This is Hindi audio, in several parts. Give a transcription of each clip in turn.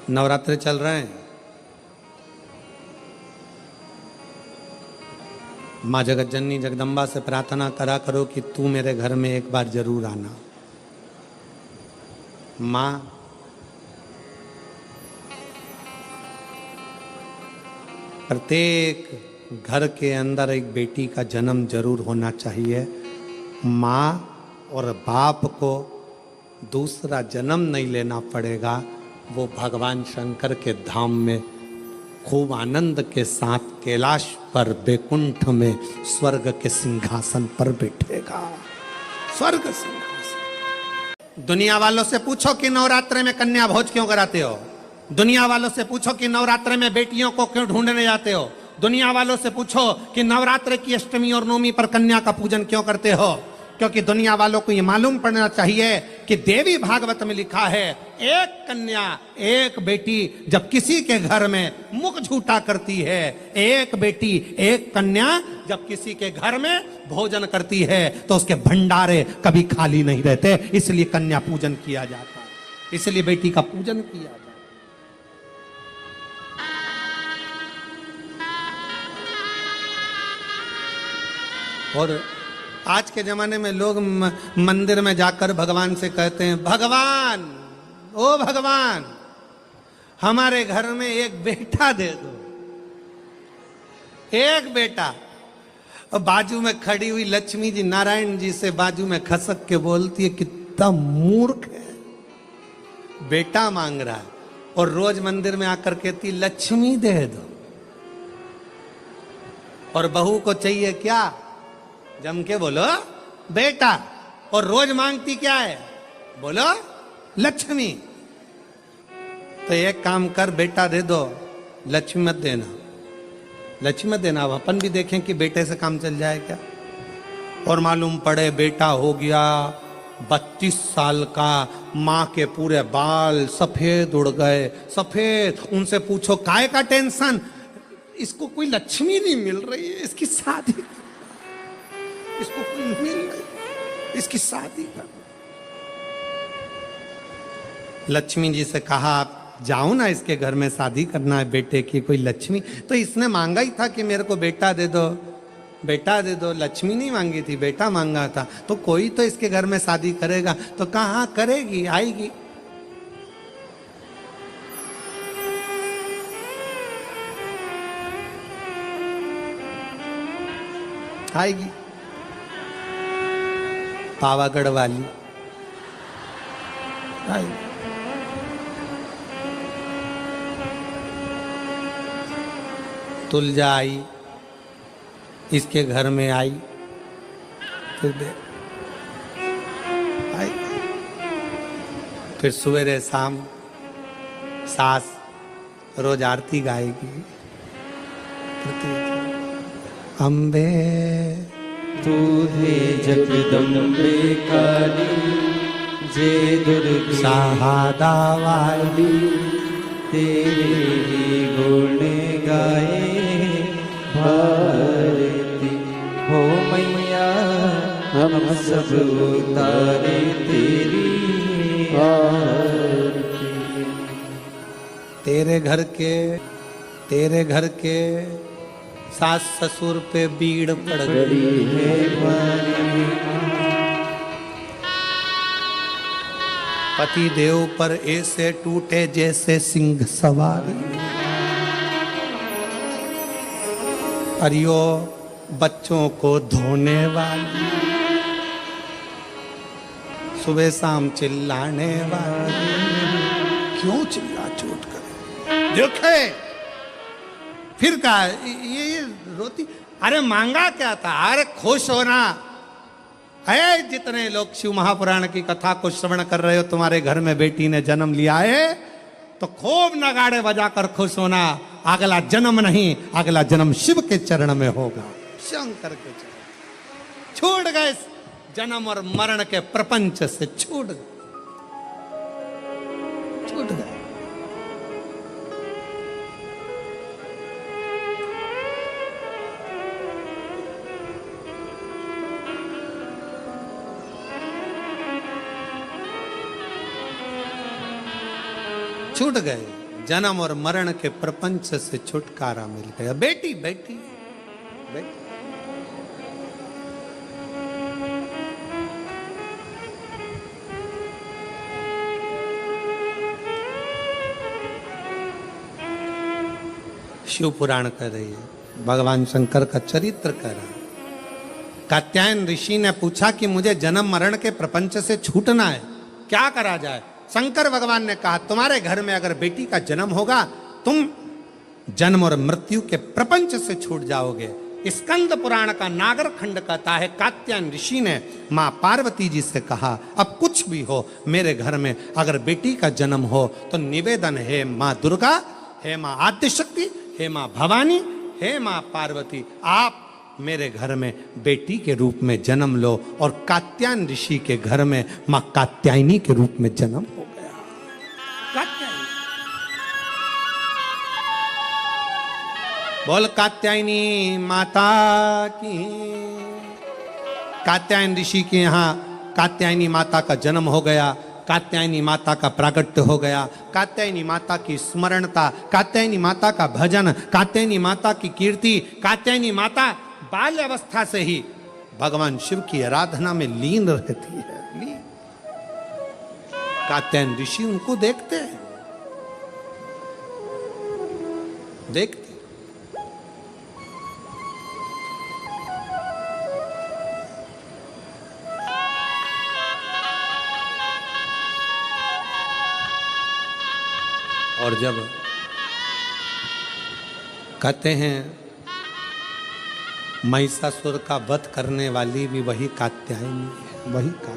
नवरात्रे चल रहे हैं। माँ जगत जननी जगदम्बा से प्रार्थना करा करो कि तू मेरे घर में एक बार जरूर आना। माँ प्रत्येक घर के अंदर एक बेटी का जन्म जरूर होना चाहिए। माँ और बाप को दूसरा जन्म नहीं लेना पड़ेगा। वो भगवान शंकर के धाम में खूब आनंद के साथ कैलाश पर बैकुंठ में स्वर्ग के सिंहासन पर बैठेगा। स्वर्ग सिंहासन। दुनिया वालों से पूछो कि नवरात्रे में कन्या भोज क्यों कराते हो। दुनिया वालों से पूछो कि नवरात्रे में बेटियों को क्यों ढूंढने जाते हो। दुनिया वालों से पूछो कि नवरात्रे की अष्टमी और नवमी पर कन्या का पूजन क्यों करते हो। क्योंकि दुनिया वालों को यह मालूम पड़ना चाहिए कि देवी भागवत में लिखा है, एक कन्या एक बेटी जब किसी के घर में मुख झूठा करती है, एक बेटी एक कन्या जब किसी के घर में भोजन करती है तो उसके भंडारे कभी खाली नहीं रहते। इसलिए कन्या पूजन किया जाता है, इसलिए बेटी का पूजन किया जाता है। और आज के जमाने में लोग मंदिर में जाकर भगवान से कहते हैं, भगवान ओ भगवान हमारे घर में एक बेटा दे दो, एक बेटा। और बाजू में खड़ी हुई लक्ष्मी जी नारायण जी से बाजू में खसक के बोलती है, कितना मूर्ख है, बेटा मांग रहा है। और रोज मंदिर में आकर कहती लक्ष्मी दे दो। और बहू को चाहिए क्या, जम के बोलो बेटा। और रोज मांगती क्या है, बोलो लक्ष्मी। तो एक काम कर, बेटा दे दो, लक्ष्मी मत देना, लक्ष्मी मत देना। अब अपन भी देखें कि बेटे से काम चल जाए क्या। और मालूम पड़े बेटा हो गया 32 साल का, माँ के पूरे बाल सफेद उड़ गए, सफेद। उनसे पूछो काय का टेंशन, इसको कोई लक्ष्मी नहीं मिल रही है, इसकी शादी, इसको कोई मिल रही, इसकी शादी कर। लक्ष्मी जी से कहा आप जाओ ना, इसके घर में शादी करना है बेटे की। कोई लक्ष्मी, तो इसने मांगा ही था कि मेरे को बेटा दे दो, बेटा दे दो। लक्ष्मी नहीं मांगी थी, बेटा मांगा था। तो कोई तो इसके घर में शादी करेगा। तो कहाँ करेगी, आएगी। आएगी पावागढ़ वाली आएगी। तुलजा आई, इसके घर में आई, फिर सवेरे शाम सास रोज आरती गाएगी। अम्बे तू है जगदम्बे काली, जे दुर्गे सहादा वाली, तेरे ही गुण गाए भारती। हो मैया हम सब उतारे तेरी आरती। तेरे घर के सास ससुर पे बीड़ पड़ गई है। पति देव पर ऐसे टूटे जैसे सिंह सवारी। अरियो बच्चों को धोने वाली, सुबह शाम चिल्लाने वाली। क्यों चिल्ला चोट करे, देखे फिर कहा ये रोती। अरे मांगा क्या था, अरे खुश होना है। जितने लोग शिव महापुराण की कथा को श्रवण कर रहे हो, तुम्हारे घर में बेटी ने जन्म लिया है तो खूब नगाड़े बजाकर खुश होना। अगला जन्म नहीं, अगला जन्म शिव के चरण में होगा, शंकर के चरण। छूट गए जन्म और मरण के प्रपंच से, छूट गए। छूट गए। जन्म और मरण के प्रपंच से छुटकारा मिल गया। बेटी बेटी बेटी। शिव पुराण कर रही है, भगवान शंकर का चरित्र कर रहा है। कात्यायन ऋषि ने पूछा कि मुझे जन्म मरण के प्रपंच से छूटना है, क्या करा जाए? शंकर भगवान ने कहा तुम्हारे घर में अगर बेटी का जन्म होगा तुम जन्म और मृत्यु के प्रपंच से छूट जाओगे। स्कंद पुराण का नागर खंड कहता है कात्यायन ऋषि ने मां पार्वती जी से कहा अब कुछ भी हो मेरे घर में अगर बेटी का जन्म हो तो निवेदन है मां दुर्गा, हे मां आद्यशक्ति, हे मां भवानी, हे मां पार्वती, आप मेरे घर में बेटी के रूप में जन्म लो। और कात्यायन ऋषि के घर में मां कात्यायनी के रूप में जन्म हो गया। कात्यायनी, बोल कात्यायनी माता की। कात्यायन ऋषि के यहाँ कात्यायनी माता का जन्म हो गया, कात्यायनी माता का प्रागट्य हो गया, कात्यायनी माता की स्मरणता, कात्यायनी माता का भजन, कात्यायनी माता की कीर्ति। कात्यायनी माता बाल्य अवस्था से ही भगवान शिव की आराधना में लीन रहती है। कात्यायन ऋषि उनको देखते हैं, देखते। और जब कहते हैं महिषासुर का वध करने वाली भी वही कात्यायनी है, वही का।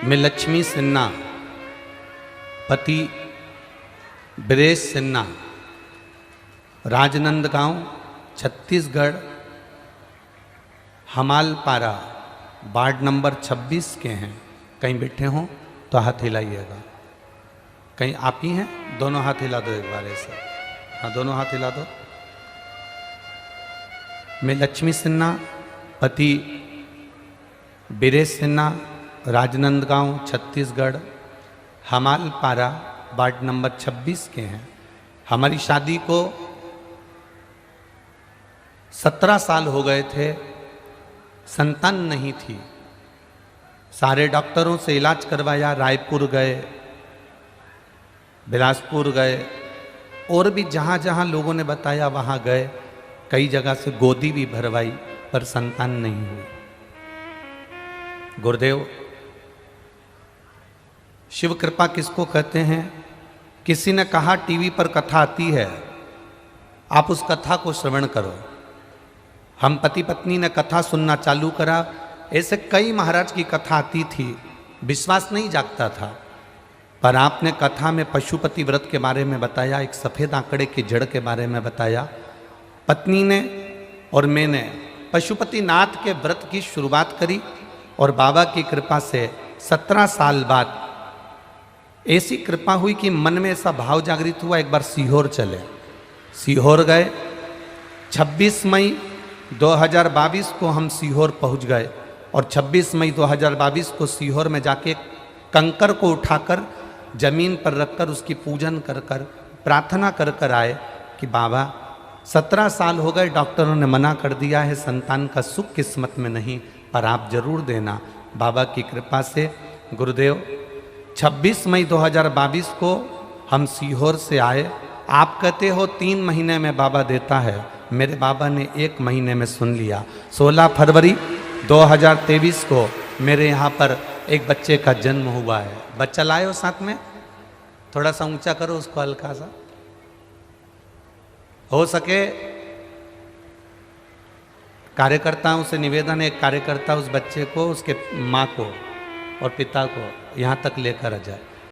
मैं लक्ष्मी सिन्हा, पति ब्रेश सिन्हा, राजनंदगांव छत्तीसगढ़, हमालपारा वार्ड नंबर 26 के हैं। कहीं बैठे हों तो हाथ हिलाइएगा। कहीं आप ही हैं? दोनों हाथ हिला दो एक बार ऐसे। हाँ, दोनों हाथ हिला दो। मैं लक्ष्मी सिन्हा, पति बीरेश सिन्हा, राजनंदगांव छत्तीसगढ़, हमालपारा वार्ड नंबर 26 के हैं। हमारी शादी को 17 साल हो गए थे, संतान नहीं थी। सारे डॉक्टरों से इलाज करवाया, रायपुर गए, बिलासपुर गए, और भी जहाँ जहाँ लोगों ने बताया वहाँ गए। कई जगह से गोदी भी भरवाई पर संतान नहीं हुई। गुरुदेव, शिव कृपा किसको कहते हैं? किसी ने कहा टीवी पर कथा आती है, आप उस कथा को श्रवण करो। हम पति पत्नी ने कथा सुनना चालू करा। ऐसे कई महाराज की कथा आती थी, विश्वास नहीं जागता था। पर आपने कथा में पशुपति व्रत के बारे में बताया, एक सफ़ेद आंकड़े की जड़ के बारे में बताया। पत्नी ने और मैंने पशुपति नाथ के व्रत की शुरुआत करी और बाबा की कृपा से 17 साल बाद ऐसी कृपा हुई कि मन में ऐसा भाव जागृत हुआ एक बार सीहोर चले। सीहोर गए। 26 मई 2022 को हम सीहोर पहुंच गए और 26 मई 2022 को सीहोर में जाके कंकर को उठाकर जमीन पर रखकर उसकी पूजन कर कर प्रार्थना कर कर आए कि बाबा 17 साल हो गए, डॉक्टरों ने मना कर दिया है, संतान का सुख किस्मत में नहीं, पर आप जरूर देना। बाबा की कृपा से गुरुदेव 26 मई 2022 को हम सीहोर से आए। आप कहते हो 3 महीने में बाबा देता है, मेरे बाबा ने 1 महीने में सुन लिया। 16 फरवरी 2023 को मेरे यहाँ पर एक बच्चे का जन्म हुआ है। बच्चा लाए हो साथ में? थोड़ा सा ऊंचा करो उसको, हल्का सा हो सके। कार्यकर्ताओं से निवेदन है, एक कार्यकर्ता उस बच्चे को, उसके माँ को और पिता को यहाँ तक लेकर आ जाए।